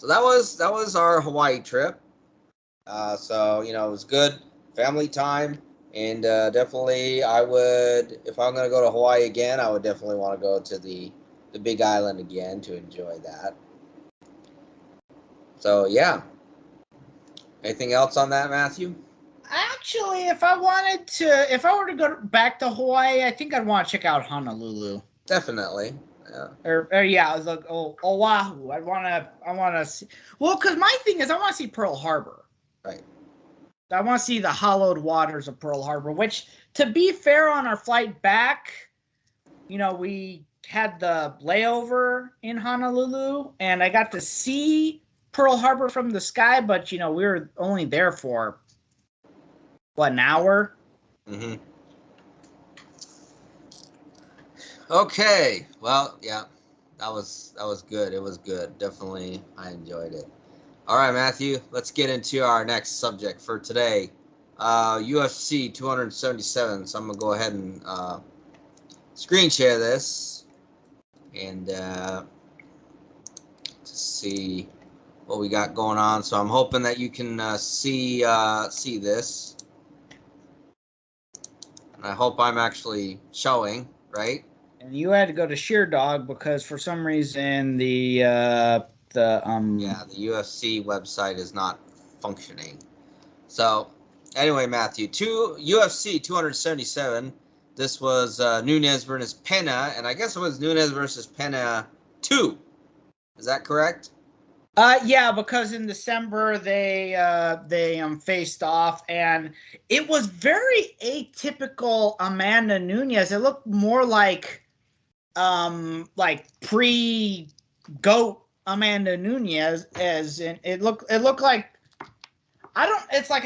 So that was our Hawaii trip. So it was good family time, and definitely I would, if I'm gonna go to Hawaii again, I would definitely want to go to the Big Island again to enjoy that. So yeah. Anything else on that, Matthew? Actually, if I were to go back to Hawaii, I think I'd want to check out Honolulu. Definitely. Yeah. Or yeah, I was like, Oahu. I wanna see. Well, because my thing is, I want to see Pearl Harbor. Right. I want to see the hollowed waters of Pearl Harbor. Which, to be fair, on our flight back, we had the layover in Honolulu, and I got to see Pearl Harbor from the sky. But we were only there for an hour. Mm-hmm. Okay. Well, yeah, that was good. It was good. Definitely, I enjoyed it. All right, Matthew. Let's get into our next subject for today. UFC 277. So I'm gonna go ahead and screen share this and to see what we got going on. So I'm hoping that you can see this. And I hope I'm actually showing, right? And you had to go to Sheerdog because for some reason the UFC website is not functioning. So anyway, Matthew, UFC 277. This was Nunes versus Pena, and I guess it was Nunes versus Pena 2. Is that correct? Yeah, because in December they faced off, and it was very atypical Amanda Nunes. It looked more like pre goat Amanda Nunes, as in it looked like I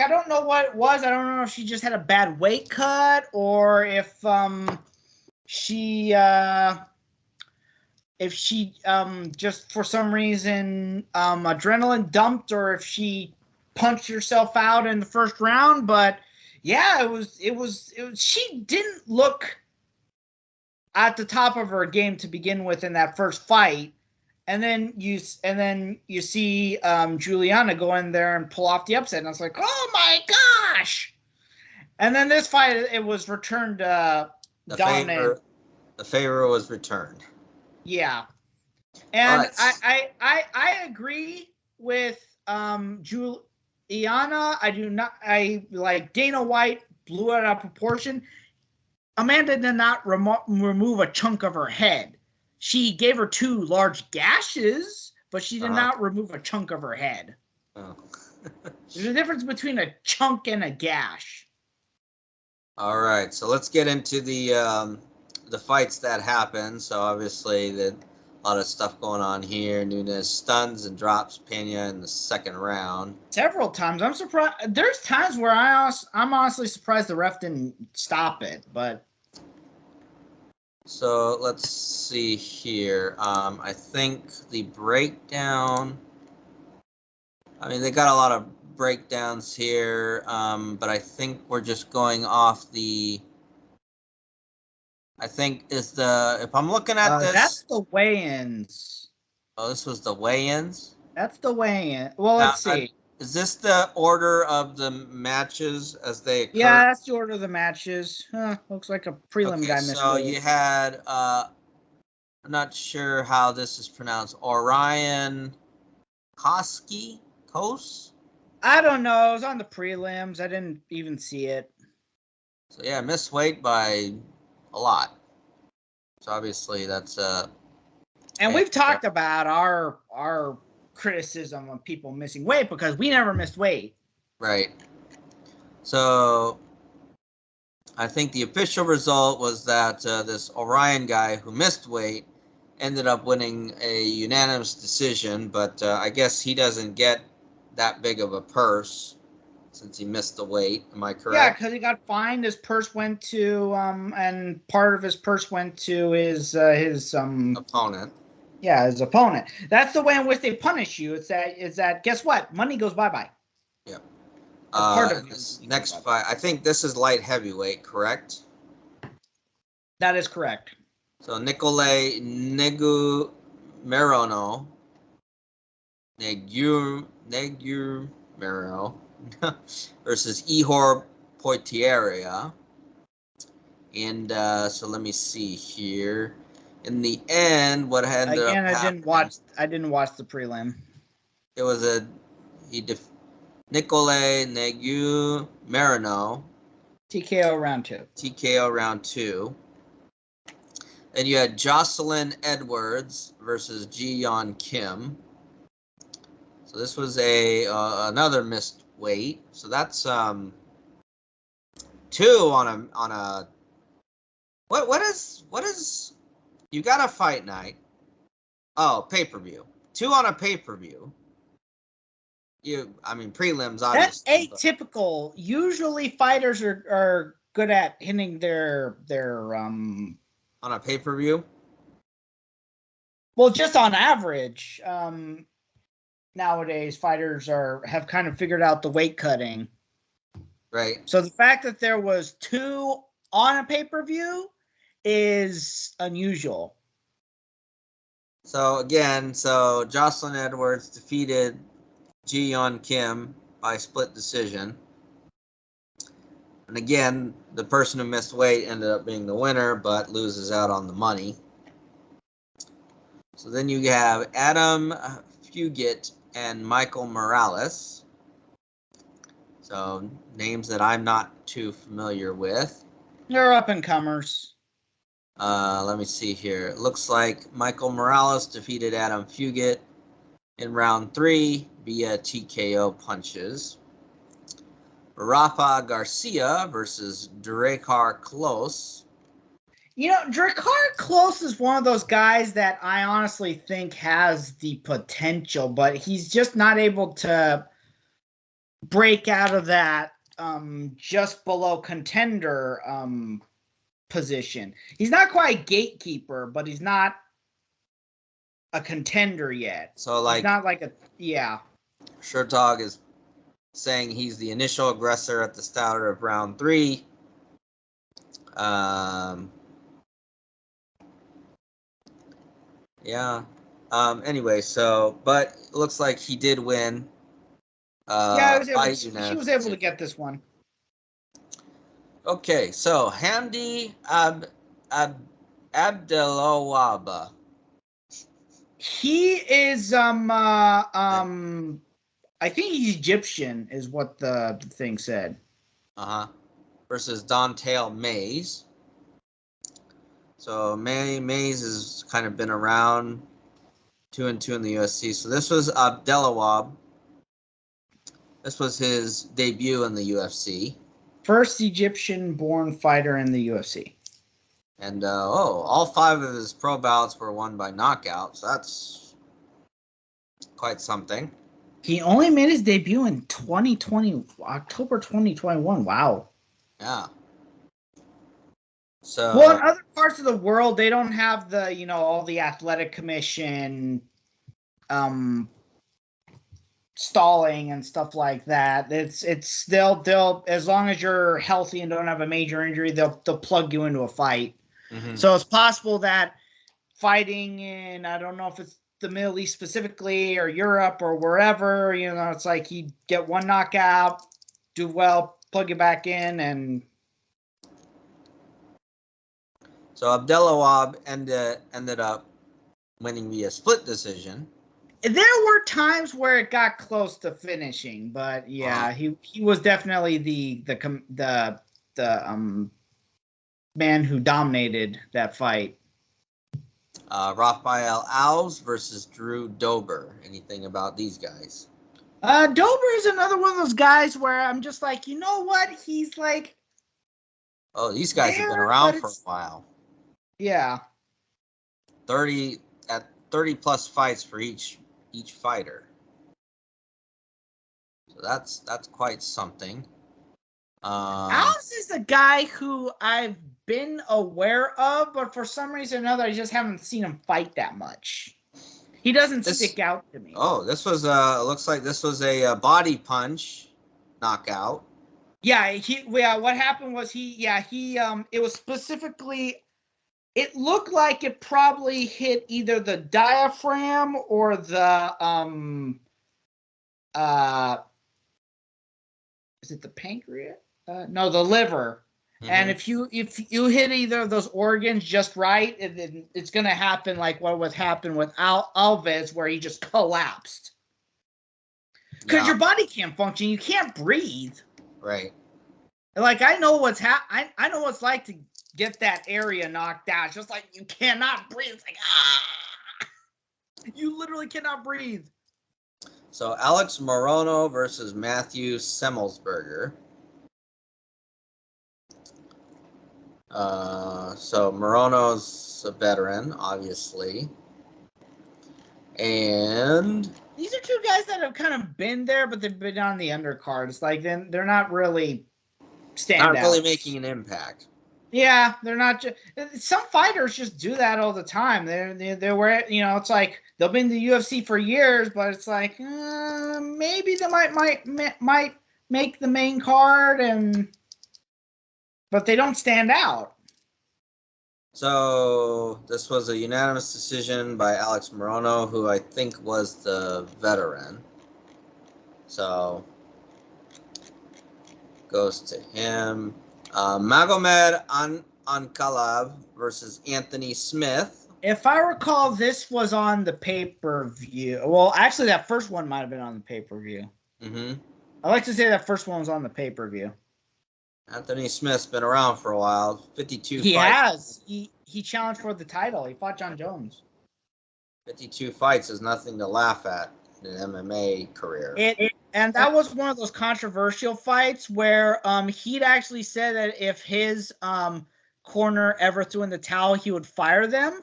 don't know what it was. I don't know if she just had a bad weight cut or she she just for some reason adrenaline dumped, or if she punched herself out in the first round. But yeah, it was she didn't look at the top of her game to begin with in that first fight. And then you see Juliana go in there and pull off the upset, and I was like, "Oh my gosh!" And then this fight, it was returned dominant. The favor was returned. Yeah, and right. I agree with Juliana. I do not. I like Dana White blew it out of proportion. Amanda did not remove a chunk of her head. She gave her 2 large gashes, but she did not remove a chunk of her head. Oh. There's a difference between a chunk and a gash. All right, so let's get into the fights that happened. So obviously, a lot of stuff going on here. Nunes stuns and drops Pena in the second round several times. I'm surprised. There's times where I'm honestly surprised the ref didn't stop it, but. So let's see here. I think the breakdown. I mean, they got a lot of breakdowns here, but I think we're just going off the. I think if I'm looking at this. That's the weigh-ins. Oh, this was the weigh-ins? That's the weigh-in. Well, let's see. Is this the order of the matches as they occur? Yeah, that's the order of the matches. Looks like a prelim guy missed. So you had, I'm not sure how this is pronounced, Orion Kos? I don't know. It was on the prelims. I didn't even see it. So yeah, missed weight by a lot. So obviously that's and we've talked about our criticism of people missing weight because we never missed weight. Right. So I think the official result was that this Orion guy who missed weight ended up winning a unanimous decision, but I guess he doesn't get that big of a purse since he missed the weight. Am I correct? Yeah, because he got fined. His purse went to and part of his purse went to his opponent. Yeah, his opponent. That's the way in which they punish you. Is that guess what? Money goes bye-bye. Yep. Part of this next fight, I think this is light heavyweight, correct? That is correct. So Nicolay Negumereanu Negumereanu versus Ihor Poitiera. And so let me see here. In the end, what ended Again, up happening? I didn't watch the prelim. It was Nicolae Negumereanu TKO round 2. TKO round 2. And you had Jocelyn Edwards versus Ji-Yeon Kim. So this was another missed weight. So that's 2 on a what is you got a fight night. Oh, pay-per-view. 2 on a pay-per-view. Prelims obviously. That's atypical. Usually fighters are good at hitting their on a pay-per-view. Well, just on average, nowadays fighters have kind of figured out the weight cutting. Right. So the fact that there was 2 on a pay-per-view is unusual. So Jocelyn Edwards defeated Ji-Yeon Kim by split decision. And again, the person who missed weight ended up being the winner, but loses out on the money. So then you have Adam Fugit and Michael Morales. So names that I'm not too familiar with. They're up-and-comers. Let me see here. It looks like Michael Morales defeated Adam Fugit in round 3 via TKO punches. Rafa Garcia versus Drakkar Klose. Drakkar Klose is one of those guys that I honestly think has the potential, but he's just not able to break out of that just below contender position. He's not quite gatekeeper, but he's not a contender yet. So he's not like a Shurtog is saying he's the initial aggressor at the start of round 3. Anyway, but it looks like he did win. He was able to get this one. Okay, so Hamdi Abdelawaba. He is I think he's Egyptian, is what the thing said. Versus Don'Tale Mayes. So Mayes has kind of been around 2-2 in the UFC. So this was Abdelawab. This was his debut in the UFC. First Egyptian-born fighter in the UFC. And all 5 of his pro bouts were won by knockout. So that's quite something. He only made his debut in October 2021. Wow. Yeah. So, well, in other parts of the world, they don't have the, all the athletic commission stalling and stuff like that. They'll as long as you're healthy and don't have a major injury, they'll plug you into a fight. Mm-hmm. So it's possible that fighting in, I don't know if it's the Middle East specifically or Europe or wherever, it's like you get one knockout, do well, plug you back in, and so Abdelawab ended up winning via split decision. There were times where it got close to finishing, but yeah, he was definitely the man who dominated that fight. Rafael Alves versus Drew Dober. Anything about these guys? Dober is another one of those guys where I'm just like, you know what? He's like, these guys have been around for a while. Yeah. 30 plus fights for each fighter. So that's quite something. Alves is a guy who I've been aware of, but for some reason or another, I just haven't seen him fight that much. He doesn't stick out to me. Oh, this was looks like this was a body punch knockout. Yeah, what happened was it was specifically, it looked like it probably hit either the diaphragm or the is it the pancreas? No, the liver. Mm-hmm. And if you hit either of those organs just right, it's going to happen like what would happen with Alves, where he just collapsed. Because your body can't function, you can't breathe. Right. Like I know what's I know what's like to get that area knocked out. It's just like you cannot breathe. It's like you literally cannot breathe. So Alex Morono versus Matthew Semmelsberger. So Morono's a veteran, obviously. And these are two guys that have kind of been there, but they've been on the undercard. It's like they're not really not really making an impact. Yeah, they're not. Some fighters just do that all the time. They're where it's like they'll be in the UFC for years, but it's like maybe they might make the main card, but they don't stand out. So this was a unanimous decision by Alex Morono, who I think was the veteran. So goes to him. Magomed Ankalaev versus Anthony Smith. If I recall, this was on the pay-per-view. Well, actually, that first one might have been on the pay-per-view. Mm-hmm. I like to say that first one was on the pay-per-view. Anthony Smith's been around for a while. 52 He fights. Has. He challenged for the title. He fought John Jones. 52 fights is nothing to laugh at in an MMA career. And that was one of those controversial fights where he'd actually said that if his corner ever threw in the towel, he would fire them.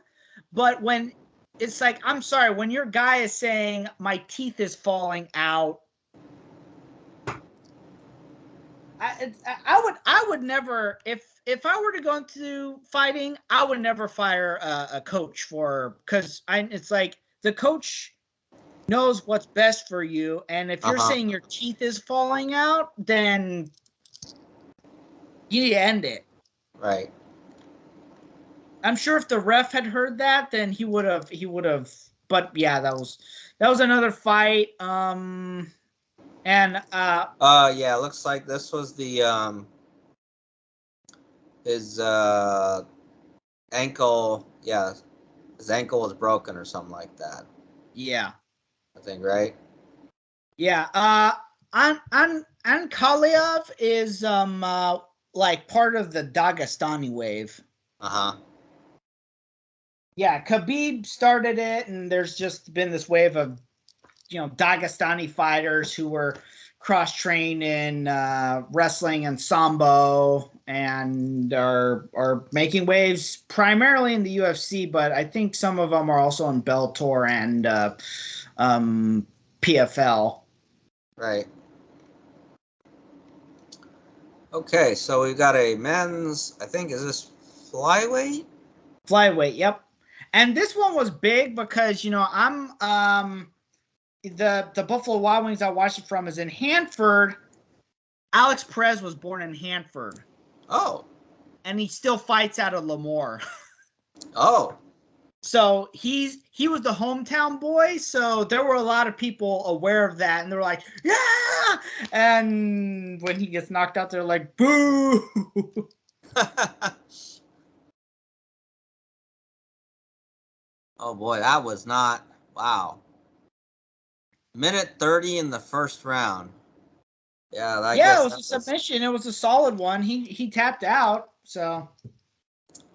But when it's like, I'm sorry, when your guy is saying my teeth is falling out, I would never, if I were to go into fighting, I would never fire a coach because it's like the coach knows what's best for you, and if you're saying your teeth is falling out, then you need to end it. Right. I'm sure if the ref had heard that, then he would have. But yeah, that was another fight. Yeah, it looks like this was the his ankle. Yeah, his ankle was broken or something like that. Yeah. I think, right? Yeah. Ankalaev is like part of the Dagestani wave. Yeah, Khabib started it, and there's just been this wave of Dagestani fighters who were cross-trained in wrestling and sambo, and are making waves primarily in the UFC, but I think some of them are also in Bellator and PFL. Right. Okay, so we've got a men's, I think, is this flyweight? Flyweight, yep. And this one was big because, I'm the Buffalo Wild Wings I watched it from is in Hanford. Alex Perez was born in Hanford. Oh. And he still fights out of Lemoore. Oh. So he was the hometown boy, so there were a lot of people aware of that, and they were like, yeah! And when he gets knocked out, they're like, boo! Oh boy, that was not, wow. Minute 30 in the first round. Yeah, it was a submission. It was a solid one. He tapped out, so.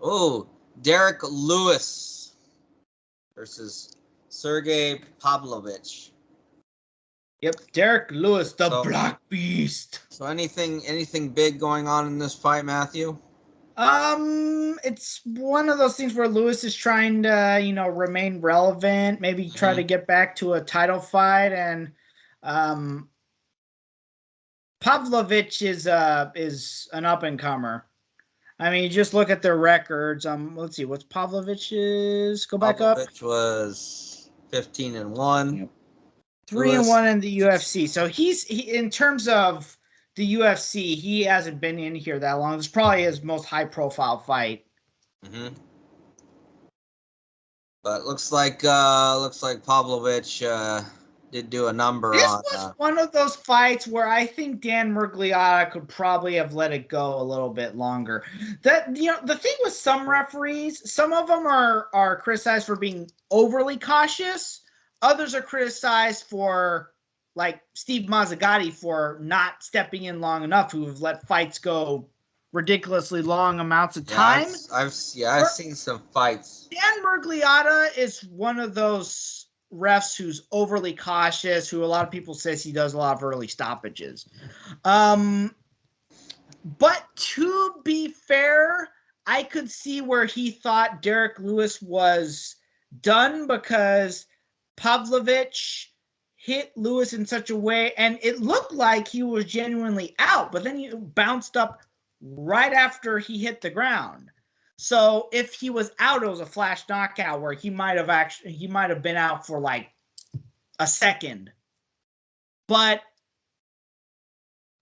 Oh, Derek Lewis versus Sergey Pavlovich. Yep, Derek Lewis, the Black Beast. So anything big going on in this fight, Matthew? It's one of those things where Lewis is trying to, remain relevant, maybe try to get back to a title fight, and Pavlovich is an up and comer. I mean, just look at their records. Let's see, what's Pavlovich's? Go back up. Pavlovich was 15-1. Yep. 3-1 in the UFC. So he in terms of the UFC, he hasn't been in here that long. This is probably his most high-profile fight. Mm-hmm. But looks like Pavlovich did do a number This on. was one of those fights where I think Dan Miragliotta could probably have let it go a little bit longer. That the thing with some referees, some of them are criticized for being overly cautious. Others are criticized for, like Steve Mazzagatti, for not stepping in long enough, who have let fights go ridiculously long amounts of time. I've seen some fights. Dan Miragliotta is one of those refs who's overly cautious, who a lot of people says he does a lot of early stoppages. But to be fair, I could see where he thought Derek Lewis was done, because Pavlovich hit Lewis in such a way, and it looked like he was genuinely out, but then he bounced up right after he hit the ground. So if he was out, it was a flash knockout where he might have been out for like a second. But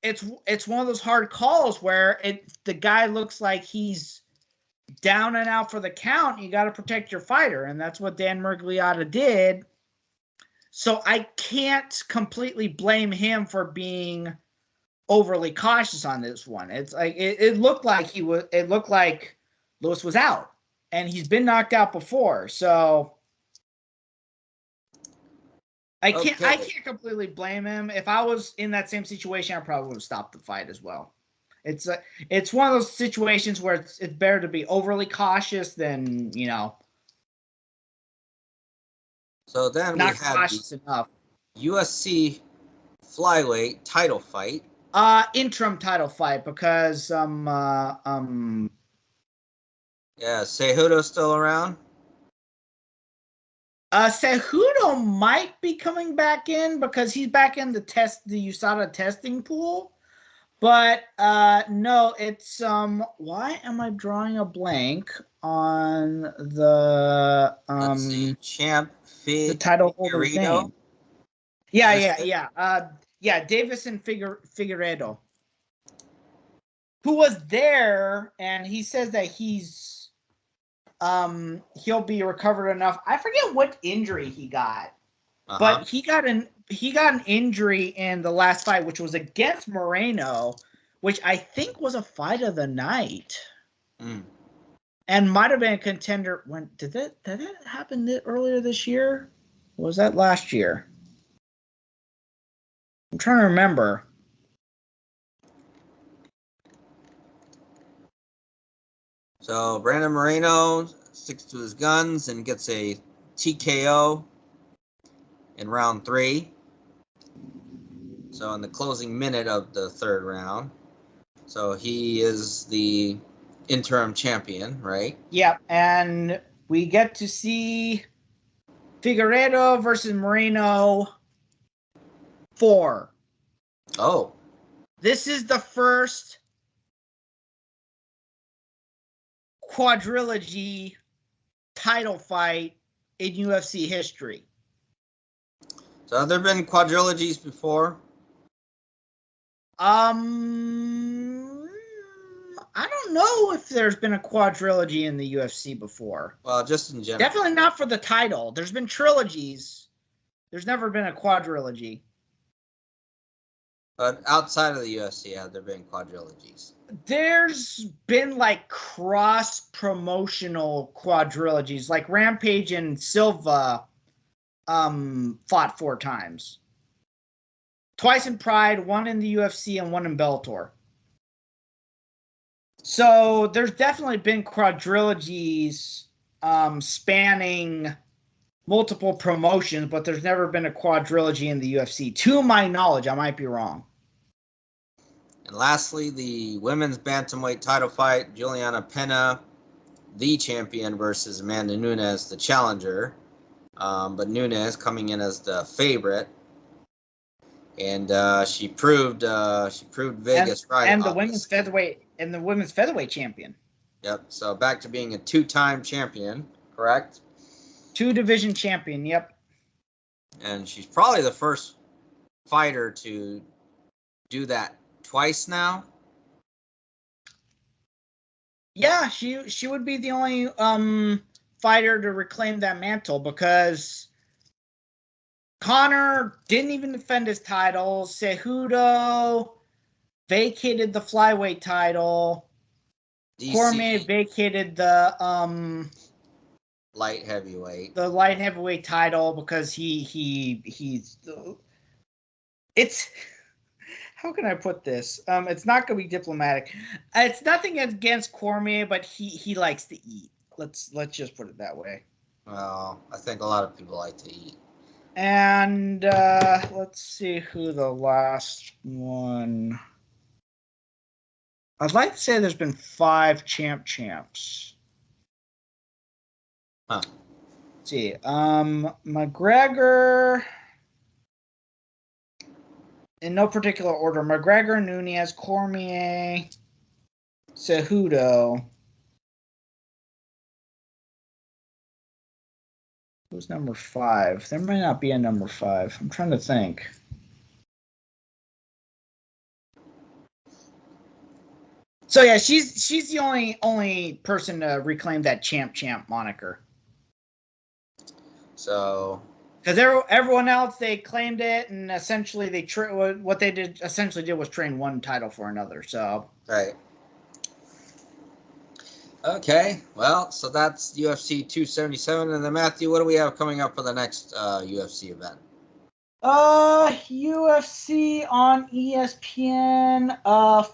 it's one of those hard calls where the guy looks like he's down and out for the count. You got to protect your fighter, and that's what Dan Miragliotta did. So I can't completely blame him for being overly cautious on this one. It's like it looked like Lewis was out, and he's been knocked out before. So I can't completely blame him. If I was in that same situation, I probably would have stopped the fight as well. It's one of those situations where it's better to be overly cautious than, So then not we had cautious enough. USC flyweight title fight. Interim title fight, because Cejudo's still around. Cejudo might be coming back in because he's back in the USADA testing pool. But no, it's why am I drawing a blank on the Let's see, champ the title holder's name? Yeah. Davison Figueiredo, who was there, and he says that he'll be recovered enough. I forget what injury he got, but he got an injury in the last fight, which was against Moreno, which I think was a fight of the night, and might have been a contender. When did that happen earlier this year? Or was that last year? I'm trying to remember. So Brandon Moreno sticks to his guns and gets a TKO in round 3. So in the closing minute of the third round. So he is the interim champion, right? Yeah, and we get to see Figueiredo versus Moreno 4. Oh. This is the first quadrilogy title fight in UFC history. So have there been quadrilogies before? I don't know if there's been a quadrilogy in the UFC before. Well, just in general. Definitely not for the title. There's been trilogies. There's never been a quadrilogy. But outside of the UFC, have there been quadrilogies? There's been like cross-promotional quadrilogies, like Rampage and Silva fought 4 times. Twice in Pride, 1 in the UFC, and 1 in Bellator. So there's definitely been quadrilogies spanning multiple promotions, but there's never been a quadrilogy in the UFC. To my knowledge, I might be wrong. And lastly, the women's bantamweight title fight, Juliana Pena, the champion, versus Amanda Nunes, the challenger. But Nunes coming in as the favorite. And she proved Vegas right. And the women's featherweight champion. Yep. So back to being a 2-time champion, correct? 2-division champion. Yep. And she's probably the first fighter to do that twice now. Yeah, she would be the only fighter to reclaim that mantle, because Connor didn't even defend his title. Cejudo vacated the flyweight title. DC Cormier vacated the light heavyweight. The light heavyweight title because it's how can I put this? It's not gonna be diplomatic. It's nothing against Cormier, but he likes to eat. Let's just put it that way. Well, I think a lot of people like to eat. And let's see who the last one. I'd like to say there's been 5 champs. Huh. Let's see. McGregor. In no particular order. McGregor, Nunes, Cormier, Cejudo. Who's number 5? There might not be a number 5. I'm trying to think. So yeah, she's the only person to reclaim that champ moniker. So, because everyone else, they claimed it, and essentially what they did was train one title for another. So right. Okay, well, so that's UFC 277, and then Matthew, what do we have coming up for the next UFC event? UFC on ESPN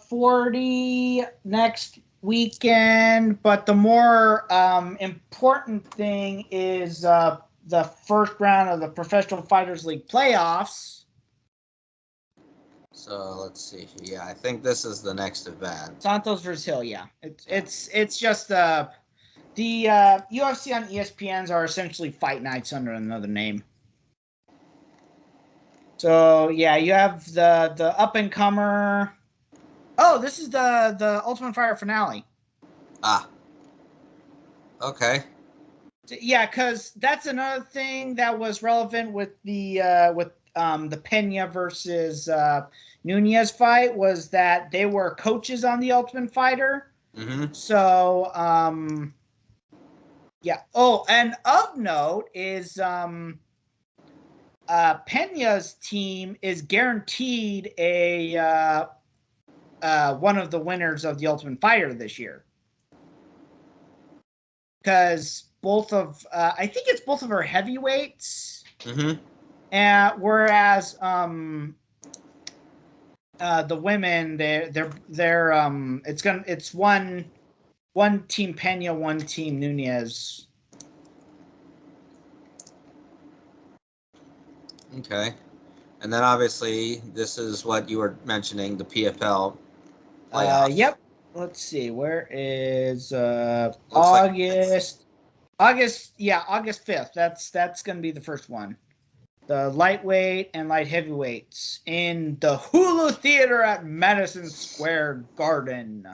40 next weekend, but the more important thing is the first round of the Professional Fighters League playoffs. So let's see. Yeah, I think this is the next event. Santos versus Hill. Yeah, it's just the UFC on ESPNs are essentially fight nights under another name. So yeah, you have the up and comer. Oh, this is the Ultimate Fighter finale. Ah. Okay. Yeah, because that's another thing that was relevant with the Pena versus Nunes fight was that they were coaches on the Ultimate Fighter. Mm-hmm. So yeah. Oh, and of note is Pena's team is guaranteed a one of the winners of the Ultimate Fighter this year. Because both of I think it's both of her heavyweights. Mm-hmm. Whereas the women they're it's one team Pena, one team Nunes. Okay. And then obviously this is what you were mentioning, the PFL playoffs. Yep. Let's see. Where is August? August 5th. That's going to be the first one. The lightweight and light heavyweights in the Hulu Theater at Madison Square Garden.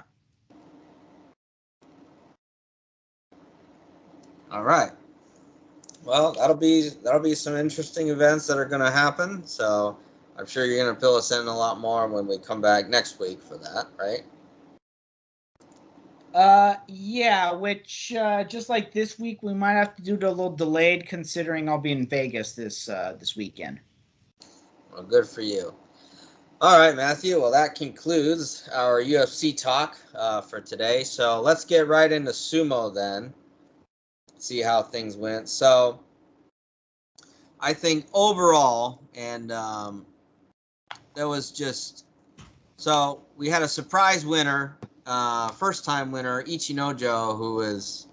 All right. Well, that'll be some interesting events that are going to happen. So I'm sure you're going to fill us in a lot more when we come back next week for that, right? Yeah, which just like this week, we might have to do it a little delayed, considering I'll be in Vegas this weekend. Well, good for you. All right, Matthew. Well, that concludes our UFC talk for today. So let's get right into sumo then. See how things went. So I think overall, and there was just so we had a surprise winner. First-time winner, Ichinojo, who is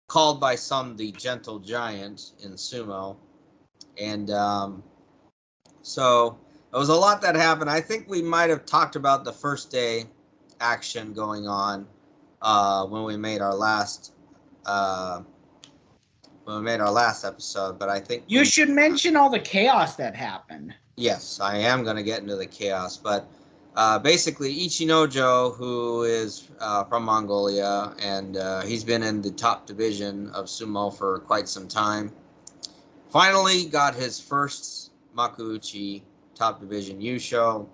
called by some the Gentle Giant in sumo. And so there was a lot that happened. I think we might have talked about the first day action going on when we made our last episode. But I think you should mention all the chaos that happened. Yes, I am going to get into the chaos, but basically, Ichinojo, who is from Mongolia, and he's been in the top division of sumo for quite some time, finally got his first Makuuchi top division Yusho.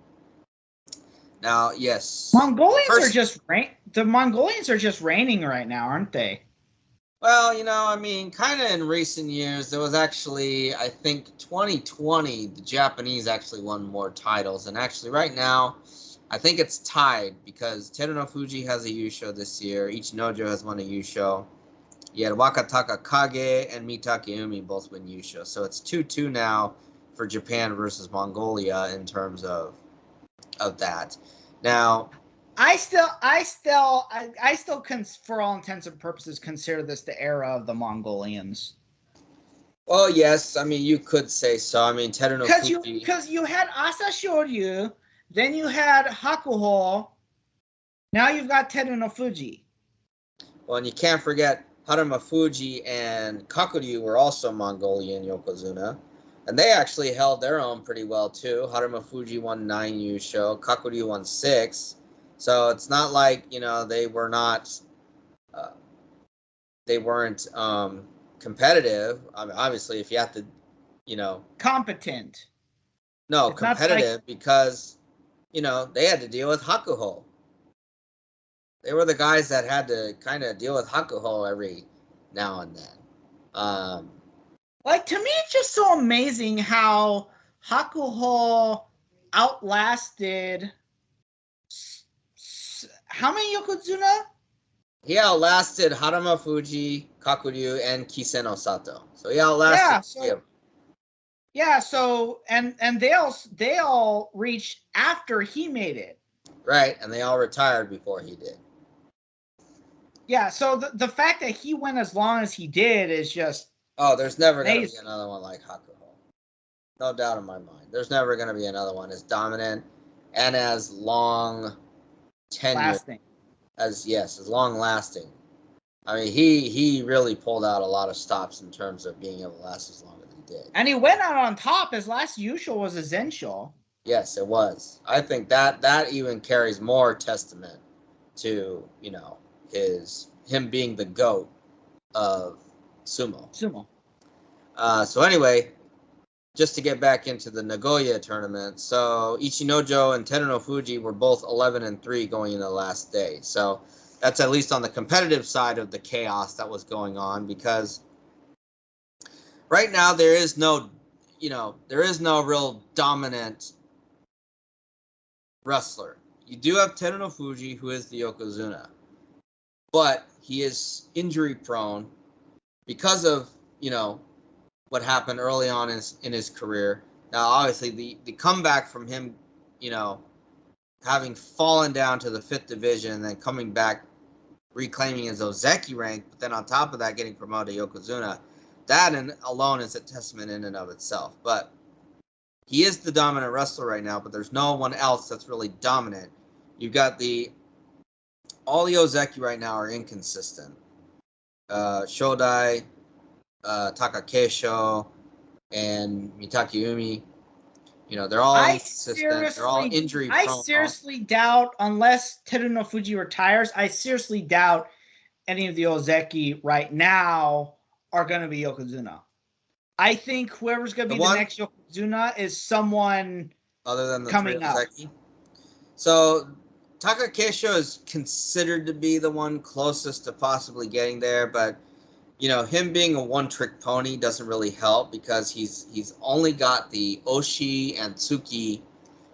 Now, yes, Mongolians are just reigning right now, aren't they? Well, I mean, kind of in recent years, there was actually, I think, 2020, the Japanese actually won more titles. And actually, right now, I think it's tied because Teruno Fuji has a Yusho this year. Ichinojo has won a Yusho. You had Wakataka Kage and Mitake Umi both win Yusho. So it's 2-2 now for Japan versus Mongolia in terms of that. Now, I still, for all intents and purposes, consider this the era of the Mongolians. well, yes, I mean you could say so. I mean Teruno Fuji. Because you had Asashoryu, then you had Hakuho, now you've got Teruno Fuji. Well, and you can't forget Haruma Fuji and Kakuryu were also Mongolian Yokozuna. And they actually held their own pretty well too. Haruma Fuji won 9 Yusho, Kakuryu won 6. So it's not like, they were not they weren't competitive. I mean, obviously if you have to, competent. No, it's competitive because they had to deal with Hakuho. They were the guys that had to kind of deal with Hakuho every now and then. To me, it's just so amazing how Hakuho outlasted how many Yokozuna? He outlasted Haruma Fuji, Kakuryu, and Kiseno Sato. So he outlasted him. Yeah, so and they all reached after he made it. Right, and they all retired before he did. Yeah, so the fact that he went as long as he did is just there's never going to be another one like Hakuho. No doubt in my mind. There's never going to be another one as dominant and as long tenure as long lasting. I mean, he really pulled out a lot of stops in terms of being able to last as long as he did. And he went out on top. His last Yusho was a Zensho. Yes, it was. I think that even carries more testament to, him being the GOAT of sumo. So anyway, just to get back into the Nagoya tournament, so Ichinojo and Teruno Fuji were both 11-3 going into the last day. So that's at least on the competitive side of the chaos that was going on, because right now there is no real dominant wrestler. You do have Teruno Fuji, who is the Yokozuna, but he is injury prone because of, what happened early on in his career. Now, obviously, the comeback from him, having fallen down to the 5th division and then coming back, reclaiming his Ozeki rank, but then on top of that, getting promoted to Yokozuna, that alone is a testament in and of itself. But he is the dominant wrestler right now, but there's no one else that's really dominant. You've got all the Ozeki right now are inconsistent. Shodai, Takakesho, and Mitake Umi, they're all inconsistent. They're all injury prone. I seriously doubt, unless Teruno Fuji retires, I seriously doubt any of the Ozeki right now are going to be Yokozuna. I think whoever's going to be the next Yokozuna is someone other than the coming up. Ozeki. So Takakesho is considered to be the one closest to possibly getting there, but him being a one-trick pony doesn't really help because he's only got the Oshi and Tsuki.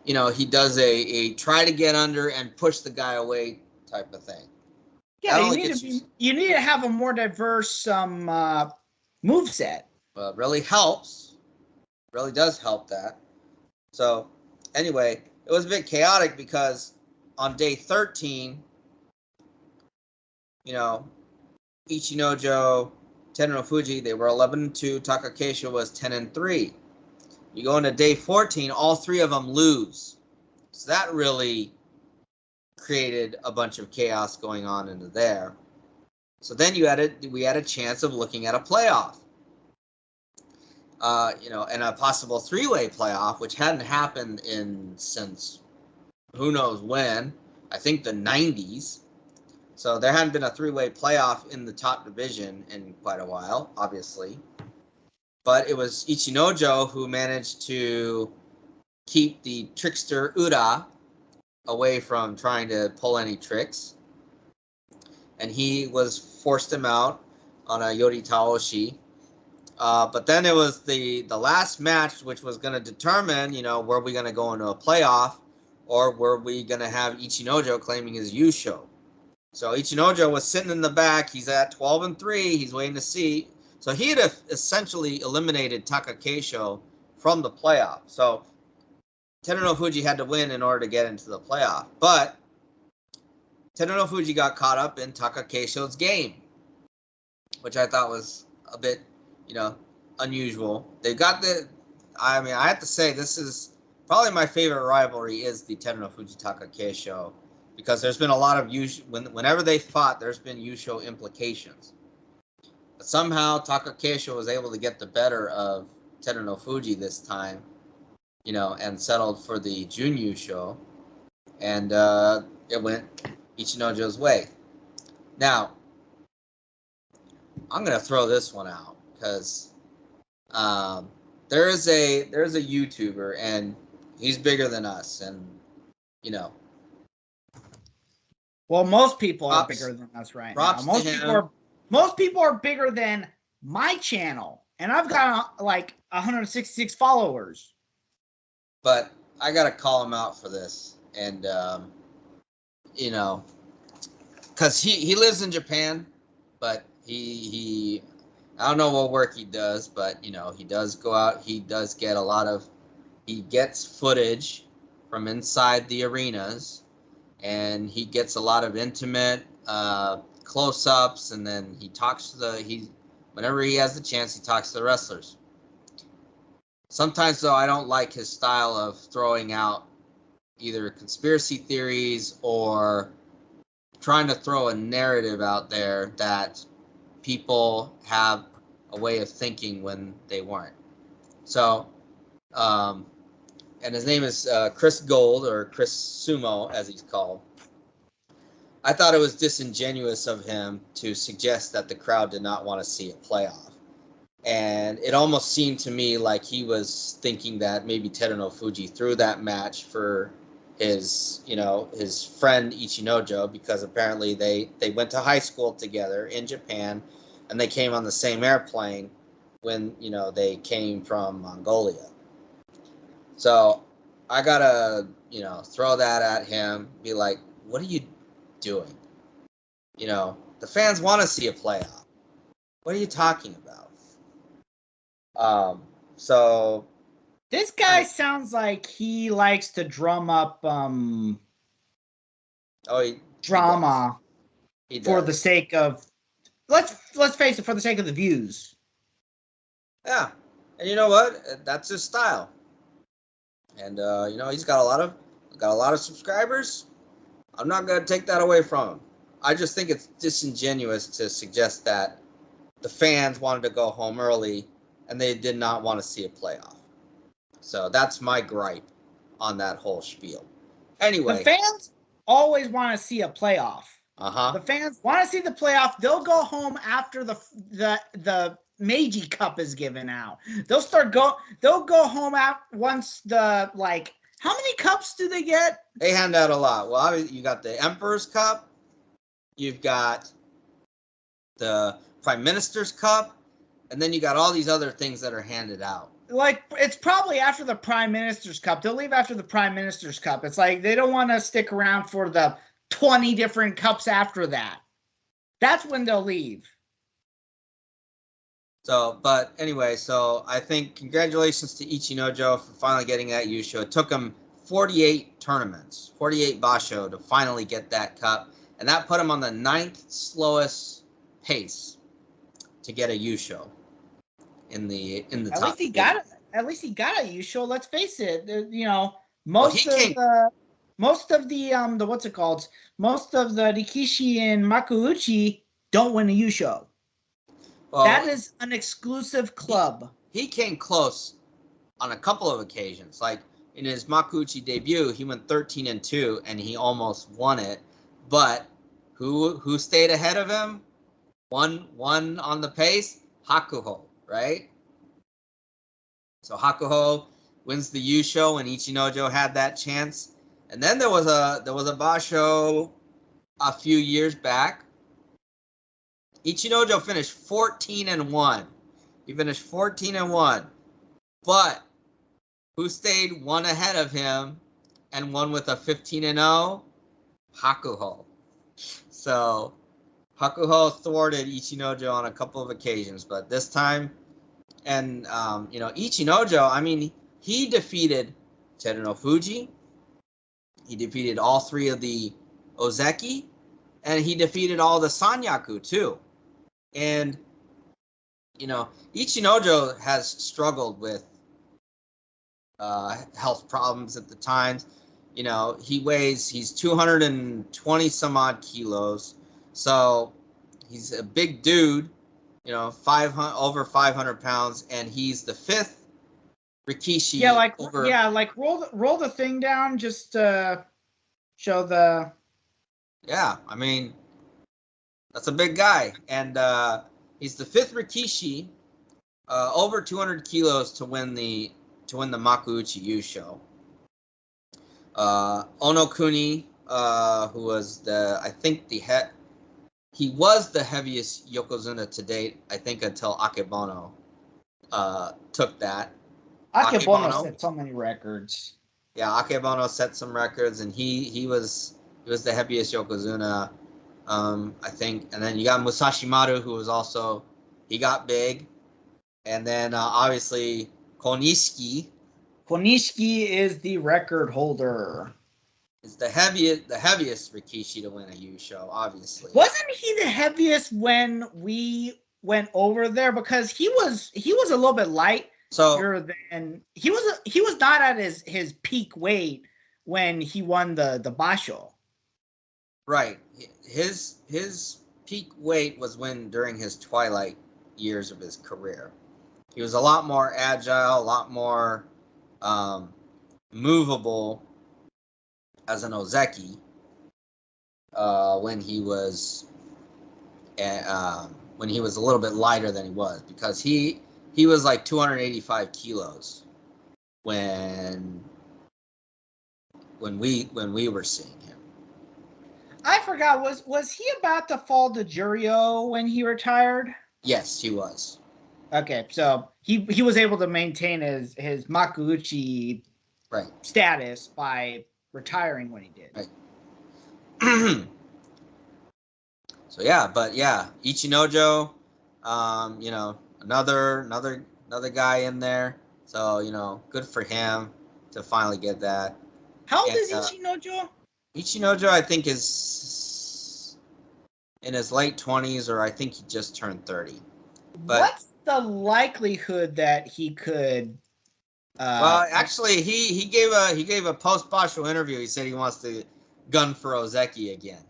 He does a try to get under and push the guy away type of thing. Yeah, you need to have a more diverse moveset. Well, it really helps. It really does help that. So, anyway, it was a bit chaotic because on day 13, Ichinojo, Teruno Fuji, they were 11-2. Takakesho was 10-3. You go into day 14, all 3 of them lose. So that really created a bunch of chaos going on into there. So then we had a chance of looking at a playoff. And a possible 3-way playoff, which hadn't happened since who knows when. I think the 90s. So there hadn't been a 3-way playoff in the top division in quite a while, obviously. But it was Ichinojo who managed to keep the trickster Ura away from trying to pull any tricks. And he forced him out. on a Yori Taoshi. But then it was the last match, which was going to determine, were we going to go into a playoff, or were we going to have Ichinojo claiming his Yusho? So Ichinojo was sitting in the back. He's at 12-3. He's waiting to see. So he had essentially eliminated Taka Keisho from the playoff. So Teruno Fuji had to win in order to get into the playoff. But Teruno Fuji got caught up in Taka Keisho's game, which I thought was a bit, unusual. They got I have to say, this is probably my favorite rivalry is the Teruno Fuji Taka Keisho, because there's been a lot of whenever they fought, there's been Yusho implications. But somehow Taka Keisho was able to get the better of Teruno Fuji this time, and settled for the Jun Yusho, and it went Ichinojo's way. Now, I'm gonna throw this one out because there's a YouTuber, and he's bigger than us, and Well, most people are bigger than us right now. Most people are bigger than my channel, and I've got like 166 followers. But I gotta call him out for this, and because he lives in Japan, but he I don't know what work he does, but he does go out. He does get he gets footage from inside the arenas, and he gets a lot of intimate close-ups, and then he talks to whenever he has the chance, he talks to the wrestlers. Sometimes, though, I don't like his style of throwing out either conspiracy theories or trying to throw a narrative out there that people have a way of thinking when they weren't. So, and his name is Chris Gold, or Chris Sumo, as he's called. I thought it was disingenuous of him to suggest that the crowd did not want to see a playoff. And it almost seemed to me like he was thinking that maybe Teruno Fuji threw that match for his friend Ichinojo, because apparently they went to high school together in Japan, and they came on the same airplane when, they came from Mongolia. So I gotta, throw that at him, be like, what are you doing? The fans want to see a playoff. What are you talking about? So this guy sounds like he likes to drum up drama for the sake of let's face it, for the sake of the views. Yeah. And you know what? That's his style. And he's got a lot of subscribers. I'm not going to take that away from him. I just think it's disingenuous to suggest that the fans wanted to go home early and they did not want to see a playoff. So that's my gripe on that whole spiel. Anyway, the fans always want to see a playoff. The fans want to see the playoff. They'll go home after the Meiji Cup is given out. They'll go home out once the how many cups do they get? They hand out a lot. Well, you got the Emperor's Cup, you've got the Prime Minister's Cup, and then you got all these other things that are handed out. It's probably after the Prime Minister's Cup. They'll leave after the Prime Minister's Cup. It's like they don't want to stick around for the 20 different cups after that. That's when they'll leave. So, but anyway, so I think congratulations to Ichinojo for finally getting that Yusho. It took him 48 tournaments, 48 basho to finally get that cup, and that put him on the 9th slowest pace to get a Yusho in the top. At least he got a Yusho. Let's face it, most of the what's it called? Most of the Rikishi and Makuuchi don't win a Yusho. Well, that is an exclusive club. He came close on a couple of occasions. Like in his Makuuchi debut, he went 13-2 and he almost won it. But who stayed ahead of him? One on the pace? Hakuho, right? So Hakuho wins the Yusho, and Ichinojo had that chance. And then there was a basho a few years back Ichinojo finished 14-1. He finished 14-1. But who stayed one ahead of him and won with a 15-0? Hakuho. So Hakuho thwarted Ichinojo on a couple of occasions, but this time, and Ichinojo, I mean, he defeated Terunofuji. He defeated all three of the Ozeki, and he defeated all the Sanyaku too. And Ichinojo has struggled with health problems at the times. He's 220 some odd kilos, so he's a big dude. 500 over 500 pounds, and he's the fifth Rikishi. Roll the thing down just to show the. Yeah, I mean, that's a big guy, and he's the fifth Rikishi, over 200 kilos to win the Makuuchi Yusho. Onokuni, who was he was the heaviest Yokozuna to date, I think, until Akebono took that. Akebono set so many records. Yeah, Akebono set some records, and he was the heaviest Yokozuna, I think. And then you got Musashi Maru, who was also, he got big. And then obviously Konishiki. Konishiki is the record holder. Is the heaviest Rikishi to win a Yusho, obviously. Wasn't he the heaviest when we went over there? Because he was a little bit light. So and he was not at his peak weight when he won the Basho. Right. His peak weight was during his twilight years of his career. He was a lot more agile, a lot more movable as an Ozeki when he was a little bit lighter than he was, because he was like 285 kilos when we were seeing him. I forgot, was he about to fall to Juryo when he retired? Yes, he was. Okay, so he was able to maintain his Makuuchi status by retiring when he did. Right. So Ichinojo, another guy in there. So good for him to finally get that. How old is Ichinojo? Ichinojo, I think, is in his late 20s, or I think he just turned 30. But what's the likelihood that he could? Well, actually, he gave a post Basho interview. He said he wants to gun for Ozeki again.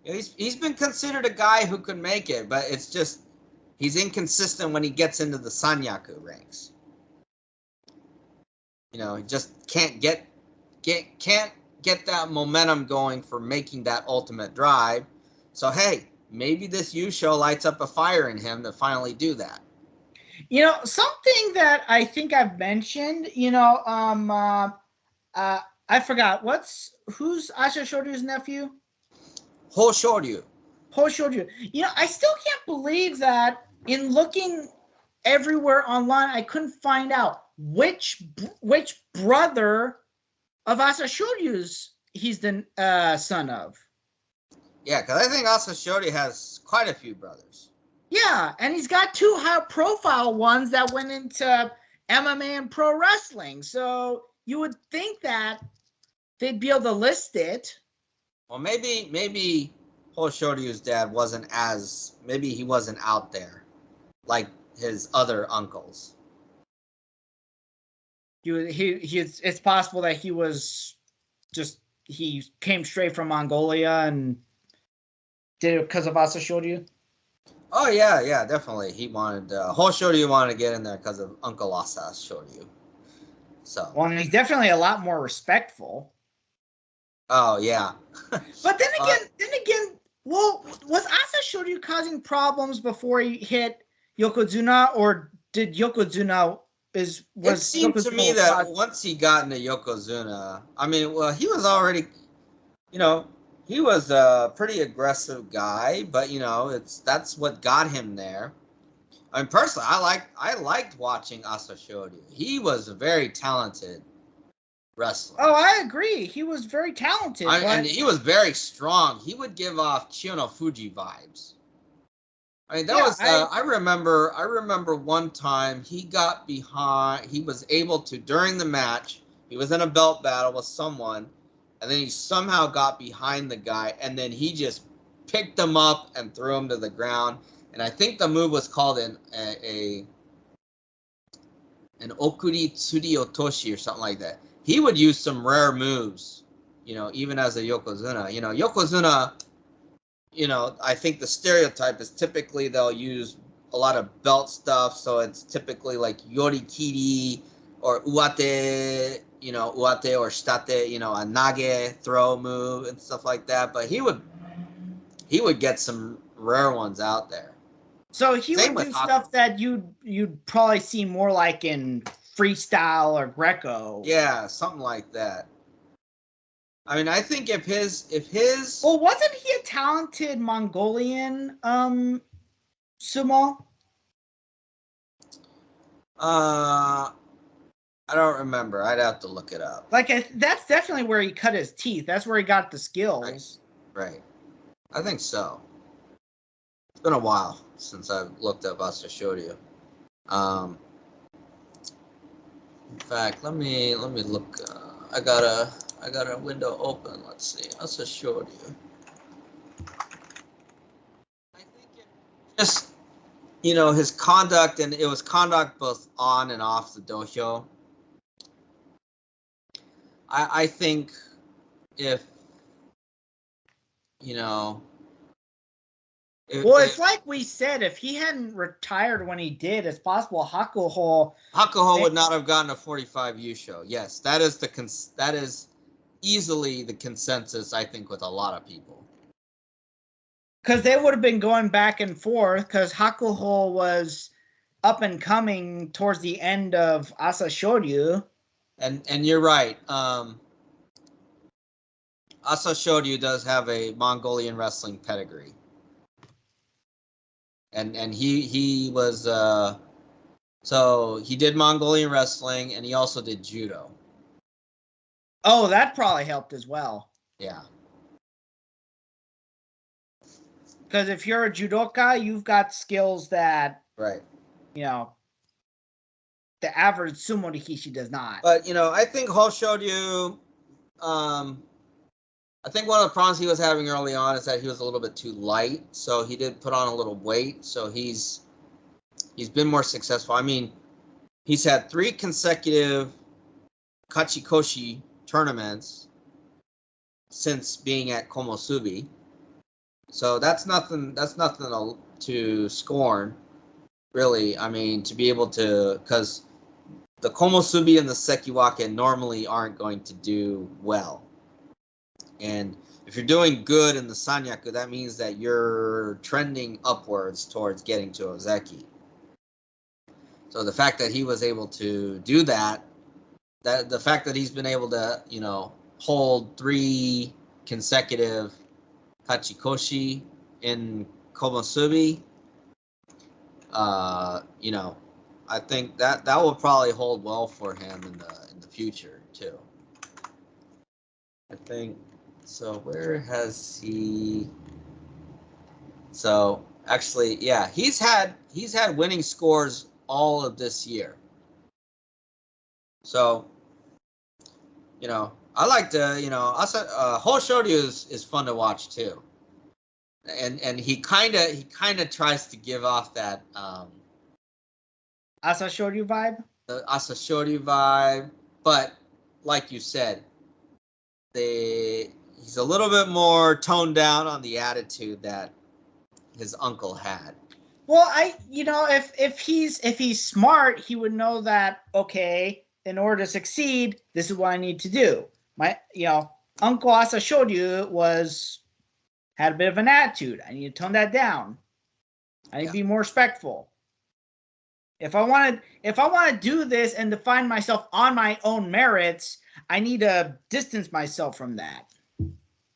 He's been considered a guy who could make it, but it's just he's inconsistent when he gets into the Sanyaku ranks. He just can't get that momentum going for making that ultimate drive. So hey, maybe this Yusho lights up a fire in him to finally do that. Something that I think I've mentioned, I forgot, who's Asha Shoryu's nephew? Hoshoryu. Hoshoryu. I still can't believe that in looking everywhere online, I couldn't find out which brother of Asa Shoryu's he's the son of. Yeah, because I think Asa Shoryu has quite a few brothers. Yeah, and he's got two high-profile ones that went into MMA and pro wrestling. So you would think that they'd be able to list it. Well, maybe Hoshoryu's dad wasn't he wasn't out there like his other uncles. It's possible that he was he came straight from Mongolia and did it because of Asa Shoryu. Oh yeah, definitely. He wanted Hoshoryu wanted to get in there because of Uncle Asa Shoryu. So. Well, and he's definitely a lot more respectful. Oh yeah. But then again, well, was Asa Shoryu causing problems before he hit Yokozuna, or did Yokozuna it seemed to me that once he got into Yokozuna, I mean, well, he was already, he he was a pretty aggressive guy, but that's what got him there. I mean, personally, I liked watching Asashoryu. He was a very talented wrestler. Oh, I agree. He was very talented, and he was very strong. He would give off Chiyono Fuji vibes. I mean, I remember one time he got behind. He was able to, during the match, he was in a belt battle with someone, and then he somehow got behind the guy, and then he just picked him up and threw him to the ground. And I think the move was called an Okuri Tsuri Otoshi or something like that. He would use some rare moves, even as a Yokozuna. Yokozuna, I think the stereotype is typically they'll use a lot of belt stuff. So it's typically like Yorikiri or Uate, Uate or Shtate, a Nage throw move and stuff like that. But he would get some rare ones out there. So he would do stuff that you'd probably see more like in freestyle or Greco. Yeah, something like that. I mean, I think if his well, wasn't he a talented Mongolian sumo? I don't remember. I'd have to look it up. Like that's definitely where he cut his teeth. That's where he got the skills. Right. I think so. It's been a while since I've looked up Asashoryu. In fact, let me look. I got a window open. Let's see. Asashoryu. I think it just his conduct, and it was conduct both on and off the dojo. I think if it's like we said, if he hadn't retired when he did, it's possible Hakuho would not have gotten a 45U show. Yes, that is easily the consensus, I think, with a lot of people. Because they would have been going back and forth, because Hakuho was up and coming towards the end of Asashoryu. And you're right. Asashoryu does have a Mongolian wrestling pedigree. And he was so he did Mongolian wrestling, and he also did judo. Oh, that probably helped as well. Yeah. Because if you're a judoka, you've got skills that right. The average sumo rikishi does not. But I think Hoshoryu, I think one of the problems he was having early on is that he was a little bit too light, so he did put on a little weight. So he's been more successful. I mean, he's had 3 consecutive Kachikoshi tournaments since being at Komosubi. So that's nothing to scorn, really. I mean, to be able to, because the Komosubi and the Sekiwake normally aren't going to do well. And if you're doing good in the Sanyaku, that means that you're trending upwards towards getting to Ozeki. So the fact that he was able to do that, the fact that he's been able to, hold 3 consecutive Kachikoshi in Komosubi, I think that will probably hold well for him in the future too. I think. So where has he? So actually, yeah, he's had winning scores all of this year. So, I like to, Hoshoryu is fun to watch too, and he kind of tries to give off that Asashoryu vibe. The Asashoryu vibe, but like you said, he's a little bit more toned down on the attitude that his uncle had. Well, if he's smart, he would know that, okay, in order to succeed, this is what I need to do. My Uncle Asashoryu had a bit of an attitude. I need to tone that down. I need to be more respectful. If I want to do this and define myself on my own merits, I need to distance myself from that.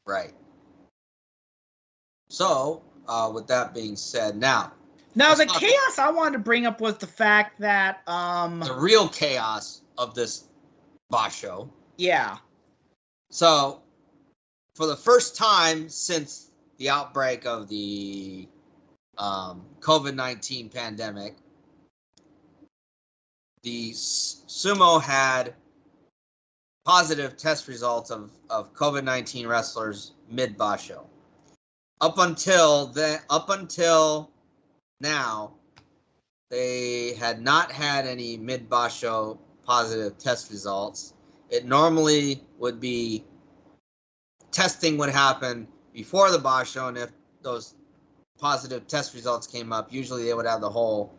Right. So, with that being said, now the chaos I wanted to bring up was the fact that the real chaos of this Basho. Yeah. So, for the first time since the outbreak of the COVID-19 pandemic, the sumo had positive test results of COVID-19 wrestlers mid Basho. Up until now, they had not had any mid Basho positive test results. It normally would be testing would happen before the Basho, and if those positive test results came up, usually they would have the whole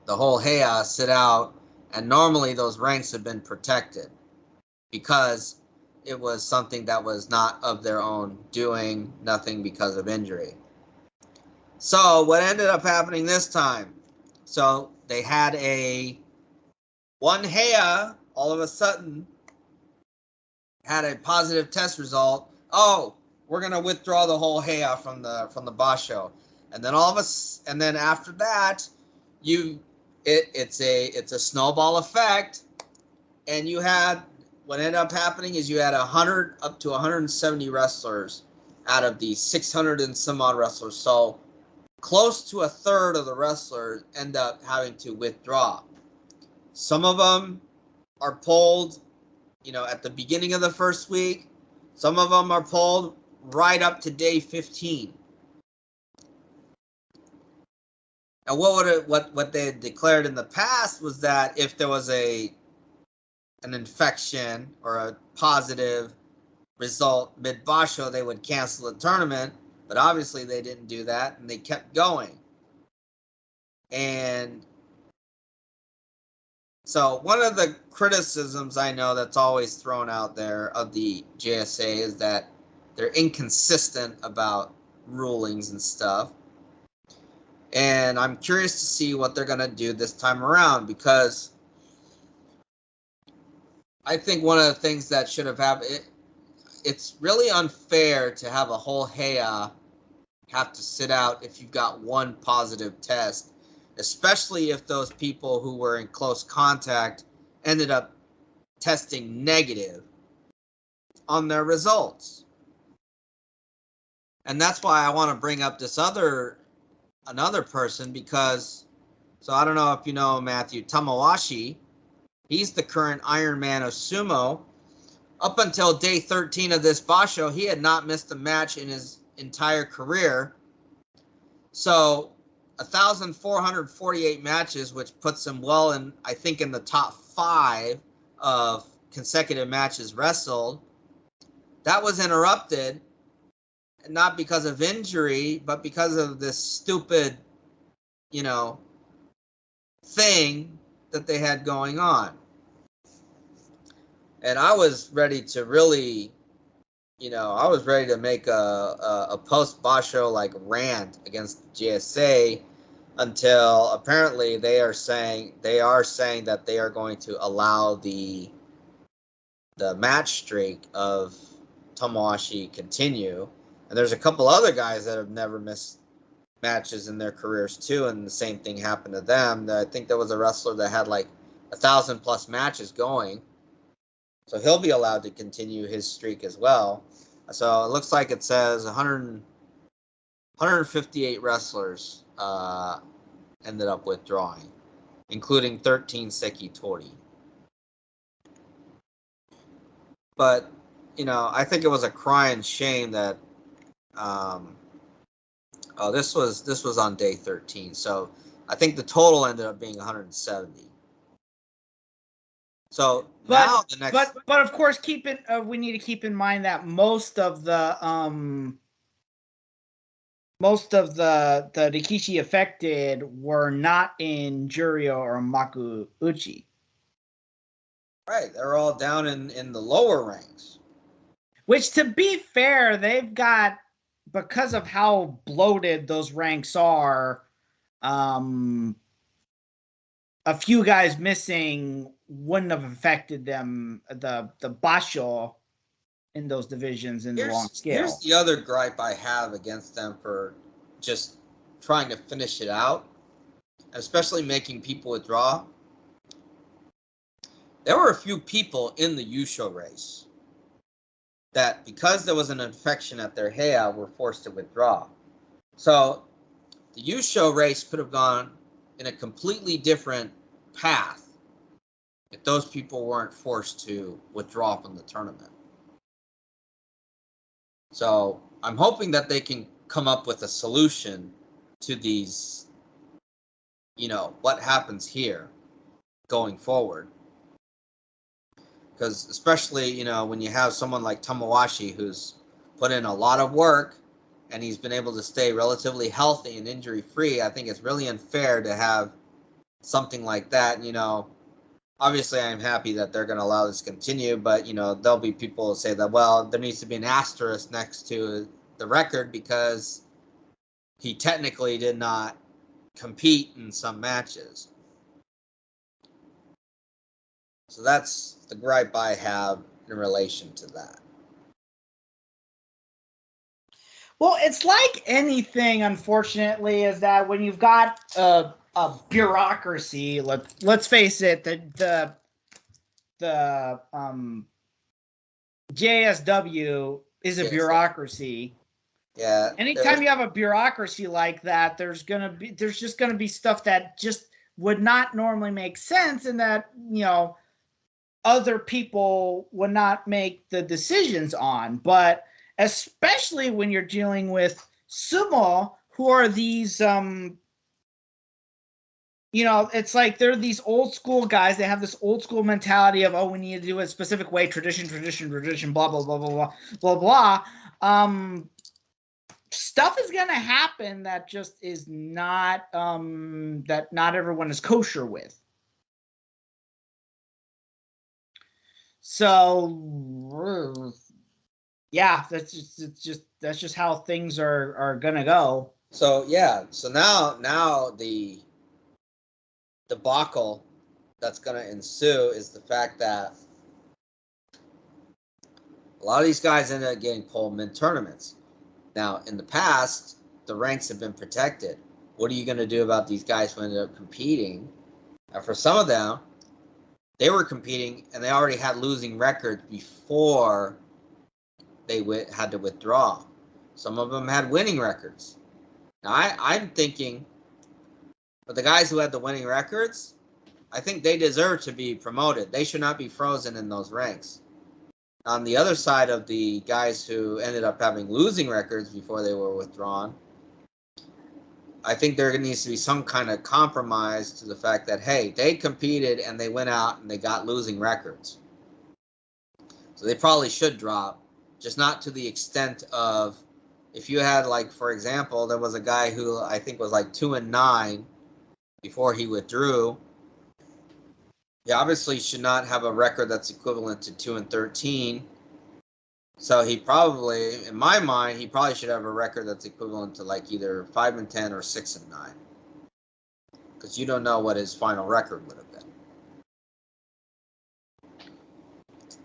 Heya sit out, and normally those ranks have been protected because it was something that was not of their own doing, nothing because of injury. So what ended up happening this time? So they had one Heya all of a sudden had a positive test result. Oh, we're gonna withdraw the whole Heya from the Basho, and then after that, it's a snowball effect, and you had what ended up happening is you had 100 up to 170 wrestlers out of the 600 and some odd wrestlers. So close to a third of the wrestlers end up having to withdraw. Some of them are pulled, at the beginning of the first week. Some of them are pulled right up to day 15. And what they had declared in the past was that if there was an infection or a positive result mid Basho, they would cancel the tournament. But obviously they didn't do that, and they kept going. And so one of the criticisms I know that's always thrown out there of the JSA is that they're inconsistent about rulings and stuff. And I'm curious to see what they're going to do this time around, because I think one of the things that should have happened, it's really unfair to have a whole Heya have to sit out if you've got one positive test, especially if those people who were in close contact ended up testing negative on their results. And that's why I want to bring up this another person, because, so I don't know if you know Matthew Tamawashi. He's the current Iron Man of sumo. Up until day 13 of this Basho, he had not missed a match in his entire career. So 1,448 matches, which puts him well in, I think, in the top 5 of consecutive matches wrestled. That was interrupted, not because of injury, but because of this stupid, thing that they had going on. And I was ready to really, I was ready to make a post Basho rant against GSA, until apparently they are saying that they are going to allow the match streak of Tamawashi continue. And there's a couple other guys that have never missed matches in their careers too, and the same thing happened to them. I think there was a wrestler that had 1,000+ matches going, so he'll be allowed to continue his streak as well. So it looks like it says 158 wrestlers ended up withdrawing, including 13 Sekitori. But I think it was a crying shame that this was on day 13. So I think the total ended up being 170. So now the next, but of course, we need to keep in mind that most of the Rikishi affected were not in Juryo or Makuuchi. Right, they're all down in the lower ranks. Which, to be fair, they've got, because of how bloated those ranks are, a few guys missing wouldn't have affected them, the Basho, in those divisions in the long scale. Here's the other gripe I have against them for just trying to finish it out, especially making people withdraw. There were a few people in the Yusho race that, because there was an infection at their Heya, were forced to withdraw. So the Yusho race could have gone in a completely different path if those people weren't forced to withdraw from the tournament. So I'm hoping that they can come up with a solution to these, what happens here going forward. Because especially, when you have someone like Tomowashi who's put in a lot of work and he's been able to stay relatively healthy and injury-free, I think it's really unfair to have something like that. Obviously I'm happy that they're going to allow this to continue, but, there'll be people who say that, well, there needs to be an asterisk next to the record because he technically did not compete in some matches. So that's the gripe I have in relation to that. Well, it's like anything, unfortunately, is that when you've got a bureaucracy, let's face it, the JSW is a bureaucracy. Yeah. Anytime you have a bureaucracy like that, there's just gonna be stuff that just would not normally make sense, and that other people would not make the decisions on. But especially when you're dealing with sumo, who are these it's like they're these old school guys. They have this old school mentality of, we need to do it a specific way, tradition, blah blah blah blah blah blah blah. Stuff is gonna happen that just is not that not everyone is kosher with. So yeah, that's just how things are gonna go. So yeah, so now the debacle that's gonna ensue is the fact that a lot of these guys ended up getting pulled mid-tournaments. Now, in the past, the ranks have been protected. What are you going to do about these guys who ended up competing? And for some of them, they were competing and they already had losing records before they had to withdraw. Some of them had winning records. Now, I'm thinking, for the guys who had the winning records, I think they deserve to be promoted. They should not be frozen in those ranks. On the other side of the guys who ended up having losing records before they were withdrawn, I think there needs to be some kind of compromise to the fact that, hey, they competed and they went out and they got losing records. So they probably should drop, just not to the extent of, if you had, like, for example, there was a guy who I think was like 2-9 before he withdrew. He obviously should not have a record that's equivalent to 2-13. So he probably, in my mind, he probably should have a record that's equivalent to like either 5-10 or 6-9. Because you don't know what his final record would have been.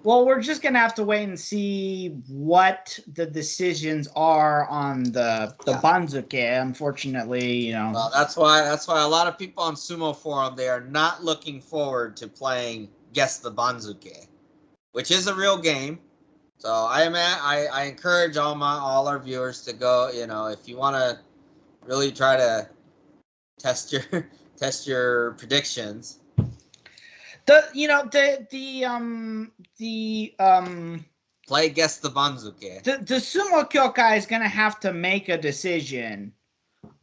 Well, we're just gonna have to wait and see what the decisions are on the Banzuke. Unfortunately, Well, that's why a lot of people on Sumo Forum, they are not looking forward to playing Guess the Banzuke, which is a real game. So I encourage all our viewers to go. If you want to really try to test your predictions. Play Guess the Banzuke. The Sumo Kyokai is gonna have to make a decision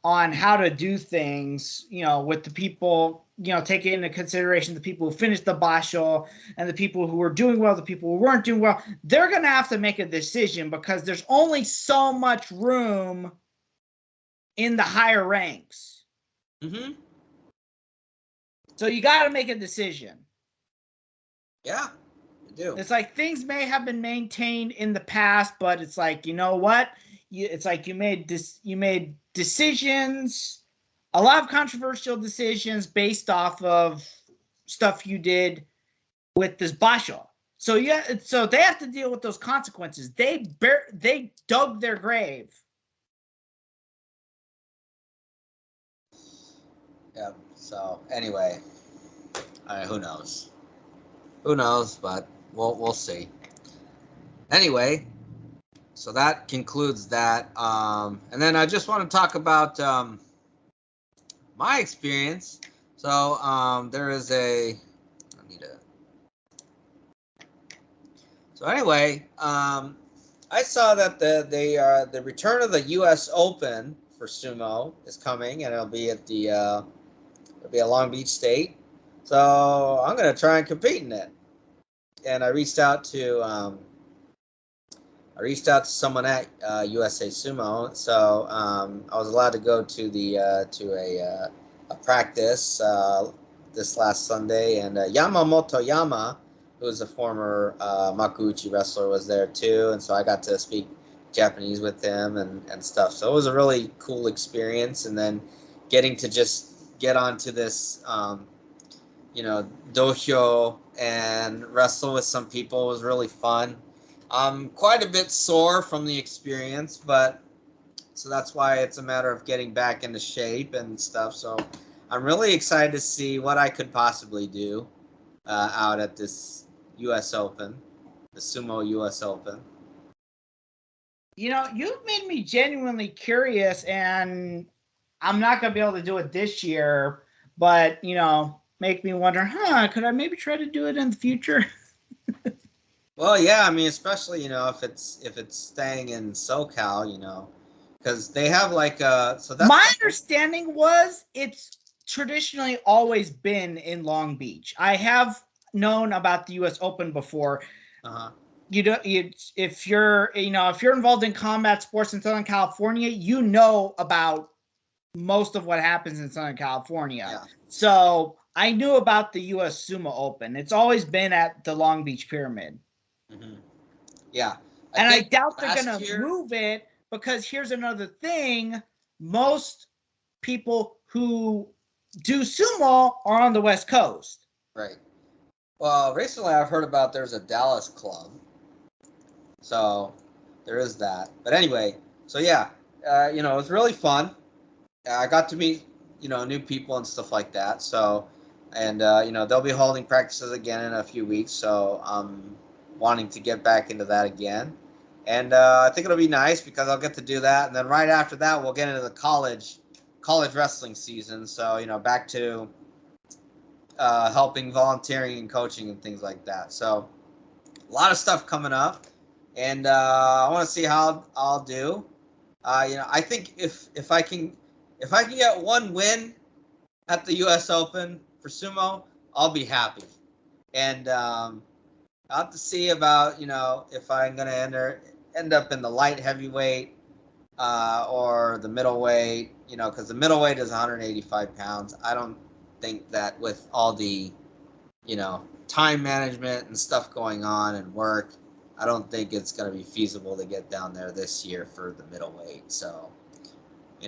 on how to do things, with the people, taking into consideration the people who finished the basho and the people who were doing well, the people who weren't doing well. They're gonna have to make a decision because there's only so much room in the higher ranks. Mm-hmm. So you got to make a decision. Yeah, you do. It's like things may have been maintained in the past, but it's like, you know what? It's like you made decisions, a lot of controversial decisions based off of stuff you did with this basho. So yeah, so they have to deal with those consequences. They dug their grave. Yeah. So anyway, who knows? Who knows? But we'll see. Anyway, so that concludes that. And then I just want to talk about my experience. So there is a. I need a. So anyway, I saw that the return of the U.S. Open for sumo is coming, and it'll be at the Long Beach State. So I'm gonna try and compete in it. And I reached out to someone at USA Sumo, so I was allowed to go to a practice this last Sunday, and Yamamoto Yama, who is a former Makuuchi wrestler, was there too, and so I got to speak Japanese with him and stuff. So it was a really cool experience, and then getting to just get onto this dohyo and wrestle with some people was really fun. I'm quite a bit sore from the experience, but so that's why it's a matter of getting back into shape and stuff. So I'm really excited to see what I could possibly do out at this U.S. Open, the Sumo U.S. Open. You've made me genuinely curious, and I'm not going to be able to do it this year, but, make me wonder, could I maybe try to do it in the future? Well, yeah, I mean, especially, if it's staying in SoCal, because they have so that's my understanding was it's traditionally always been in Long Beach. I have known about the U.S. Open before. Uh-huh. If you're involved in combat sports in Southern California, about most of what happens in Southern California. Yeah. So I knew about the U.S. Sumo Open. It's always been at the Long Beach Pyramid. Mm-hmm. Yeah. I doubt they're going to move it, because here's another thing. Most people who do sumo are on the West Coast. Right. Well, recently I've heard about there's a Dallas club. So there is that. But anyway, so yeah, it was really fun. I got to meet, new people and stuff like that. So, and, they'll be holding practices again in a few weeks. So I'm wanting to get back into that again. And I think it'll be nice because I'll get to do that. And then right after that, we'll get into the college wrestling season. So, back to helping, volunteering, and coaching and things like that. So a lot of stuff coming up. And I want to see how I'll do. I think if I can get one win at the U.S. Open for sumo, I'll be happy. And I'll have to see about if I'm gonna end up in the light heavyweight or the middleweight. Because the middleweight is 185 pounds. I don't think that with all the time management and stuff going on and work, I don't think it's going to be feasible to get down there this year for the middleweight. So,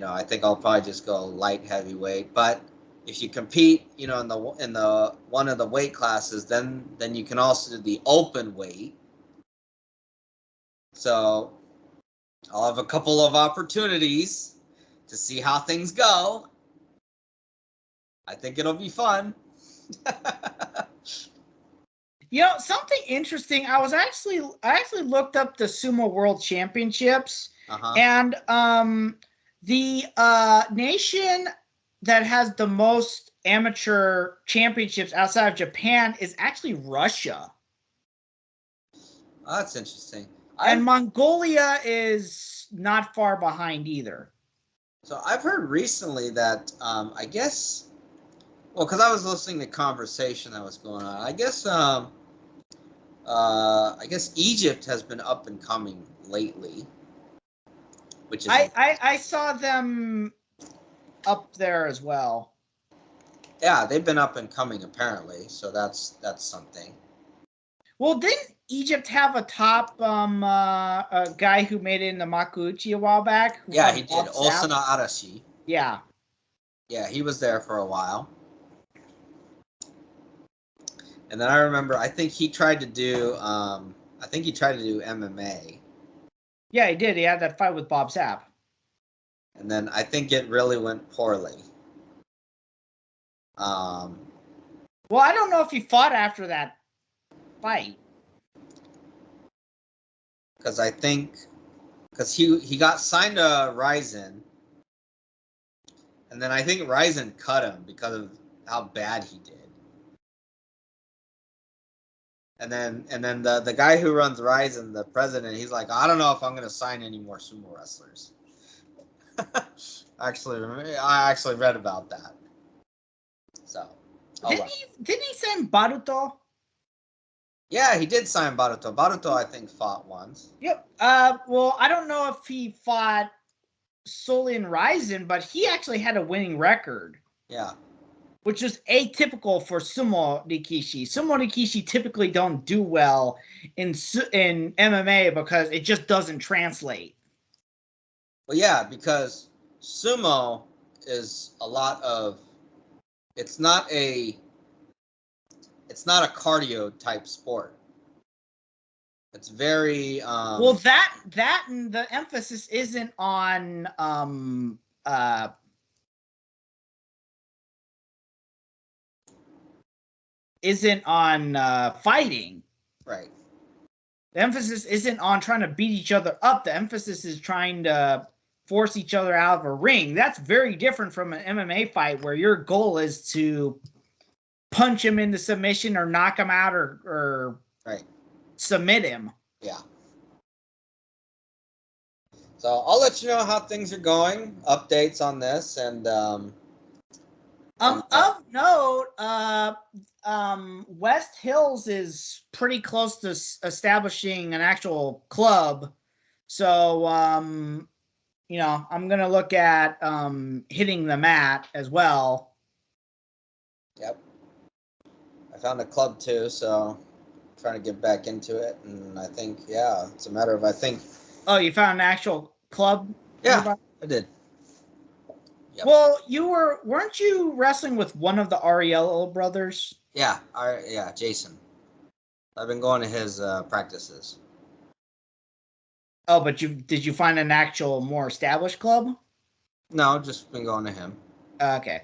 I think I'll probably just go light heavyweight. But if you compete, in the one of the weight classes, then you can also do the open weight. So, I'll have a couple of opportunities to see how things go. I think it'll be fun. Something interesting. I actually looked up the Sumo World Championships, and the nation that has the most amateur championships outside of Japan is actually Russia. Oh, that's interesting. And Mongolia is not far behind either. So I've heard recently that I guess, well, because I was listening to conversation that was going on. I guess Egypt has been up and coming lately, which is I saw them up there as well. Yeah, they've been up and coming apparently, so that's something. Well, didn't Egypt have a top a guy who made it in the Makuuchi a while back? Yeah, he did. Osuna Arashi. Yeah. Yeah, he was there for a while. And then I remember, I think he tried to do MMA. Yeah, he did. He had that fight with Bob Sapp. And then I think it really went poorly. Well, I don't know if he fought after that fight. Because he got signed to Ryzen. And then I think Ryzen cut him because of how bad he did. And then the guy who runs Ryzen, the president, he's like, I don't know if I'm going to sign any more sumo wrestlers. I actually read about that. So, didn't he sign Baruto? Yeah, he did sign Baruto. Baruto, I think, fought once. Yep. Well, I don't know if he fought solely in Ryzen, but he actually had a winning record. Yeah. Which is atypical for sumo rikishi. Sumo rikishi typically don't do well in MMA because it just doesn't translate. Well, yeah, because sumo is a lot of. It's not a cardio type sport. It's very well, that and the emphasis isn't on fighting. Right. The emphasis isn't on trying to beat each other up. The emphasis is trying to force each other out of a ring. That's very different from an MMA fight where your goal is to punch him into submission or knock him out or right. submit him. Yeah. So I'll let you know how things are going, updates on this, and of note, West Hills is pretty close to establishing an actual club. So, I'm going to look at hitting the mat as well. Yep. I found a club too, so I'm trying to get back into it. And I think, it's a matter of, Oh, you found an actual club? Yeah, I did. Yep. Well, weren't you wrestling with one of the Ariello brothers? Yeah, Jason. I've been going to his practices. Oh, but did you find an actual more established club? No, just been going to him. Okay.